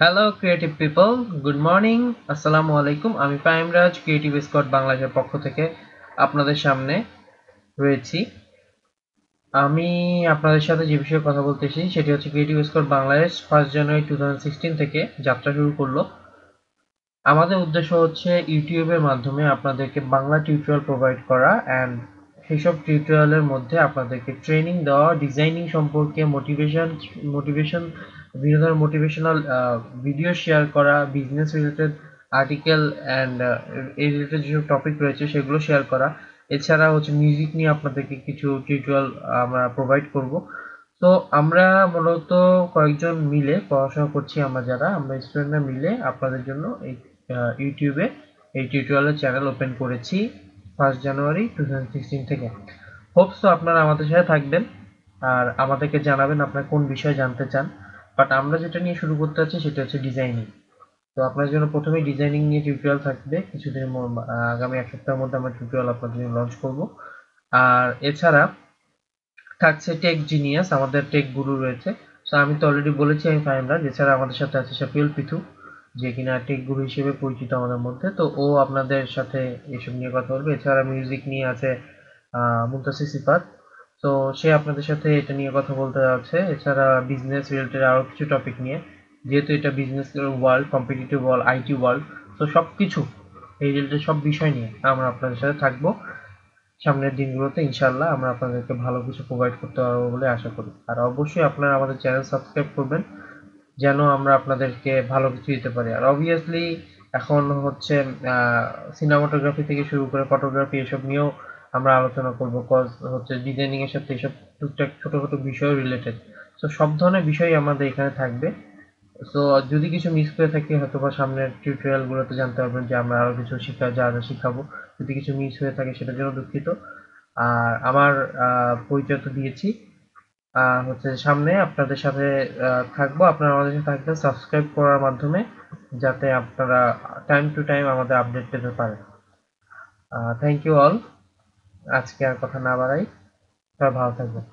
Hello creative people, good morning, আসসালামু আলাইকুম। আমি ফাহিম রাজ, ক্রিয়েটিভ স্কোয়াড বাংলাদেশের পক্ষ থেকে আপনাদের সামনে রয়েছি। আমি আপনাদের সাথে যে বিষয়ে কথা বলতেছি সেটি হচ্ছে ক্রিয়েটিভ স্কোয়াড বাংলাদেশ 1 জানুয়ারি 2016 থেকে যাত্রা শুরু করলো। আমাদের উদ্দেশ্য হচ্ছে ইউটিউবের মাধ্যমে আপনাদেরকে বাংলা টিউটোরিয়াল প্রোভাইড করা অ্যান্ড সেসব টিউটোরিয়ালের মধ্যে আপনাদেরকে ট্রেনিং দেওয়া, ডিজাইনিং সম্পর্কে মোটিভেশন বিভিন্ন ধরনের মোটিভেশনাল ভিডিও শেয়ার করা, বিজনেস রিলেটেড আর্টিকেল অ্যান্ড এই রিলেটেড যেসব টপিক রয়েছে সেগুলো শেয়ার করা। এছাড়া হচ্ছে মিউজিক নিয়ে আপনাদেরকে কিছু টিউটোরিয়াল আমরা প্রোভাইড করব। তো আমরা মূলত কয়েকজন মিলে পড়াশোনা করছি, আমরা স্টুডেন্টরা মিলে আপনাদের জন্য এই ইউটিউবে এই টিউটোরিয়ালের চ্যানেল ওপেন করেছি 1 জানুয়ারি 2016 থেকে। হোপস আপনারা আমাদের সাথে থাকবেন আর আমাদেরকে জানাবেন আপনারা কোন বিষয়ে জানতে চান। বাট আমরা যেটা নিয়ে শুরু করতে যাচ্ছি সেটা হচ্ছে ডিজাইনিং। তো আপনার জন্য প্রথমেই ডিজাইনিং নিয়ে টিউটোরিয়াল থাকবে কিছুদিনের আগামী 1 সপ্তাহের মধ্যে আমরা টিউটোরিয়াল আপনাদের জন্য লঞ্চ করব। আর এছাড়া থাকছে টেক জিনিয়াস, আমাদের টেক গুরু রয়েছে। সো আমি তো অলরেডি বলেছি আমি ফাহিম রাজ। এছাড়া আমাদের সাথে আছে শাফিউল পিথু, যে কিনা টেক গুরু হিসেবে পরিচিত আমাদের মধ্যে। তো ও আপনাদের সাথে এসব নিয়ে কথা বলবে। এছাড়া মিউজিক নিয়ে আছে মুনতাসির সিফাত। তো সে আপনাদের সাথে এটা নিয়ে কথা বলতে যাচ্ছে। এছাড়া বিজনেস রিলেটেড আরো কিছু টপিক নিয়ে, যেহেতু এটা business world, competitive world, IT world, তো সবকিছু এই রিলেটেড সব বিষয় নিয়ে আমরা আপনাদের সাথে থাকবো। সামনের দিনগুলোতে ইনশাআল্লাহ আমরা আপনাদেরকে ভালো কিছু প্রোভাইড করতে পারবো বলে আশা করি। আর অবশ্যই আপনারা আমাদের চ্যানেল সাবস্ক্রাইব করবেন যেন আমরা আপনাদেরকে ভালো কিছু দিতে পারি। আর অবভিয়াসলি এখন হচ্ছে সিনেমাটোগ্রাফি থেকে শুরু করে ফটোগ্রাফি এসব নিয়েও আমরা আলোচনা করব, কজ হচ্ছে ডিজাইনিং এর সাথে এসব টুকটাক ছোটখাটো বিষয় রিলেটেড। তো সব ধরনের বিষয় আমাদের এখানে থাকবে। সো যদি কিছু মিস করে থাকি হয়তো বা সামনের টিউটোরিয়াল গুলোতে জানতে পারবেন যে আমরা আরো কিছু যা যা শিখাবো। যদি কিছু মিস হয়ে থাকে সেটার জন্য দুঃখিত। আর আমার পরিচয় তো দিয়েছি। হচ্ছে সামনে আপনাদের সাথে থাকবো, আপনারা আমাদের সাথে থাকবেন সাবস্ক্রাইব করার মাধ্যমে, যাতে আপনারা টাইম টু টাইম আমাদের আপডেট পেতে পারেন। Thank you all. আজকে আর কথা না বাড়াই, সবাই ভালো থাকবেন।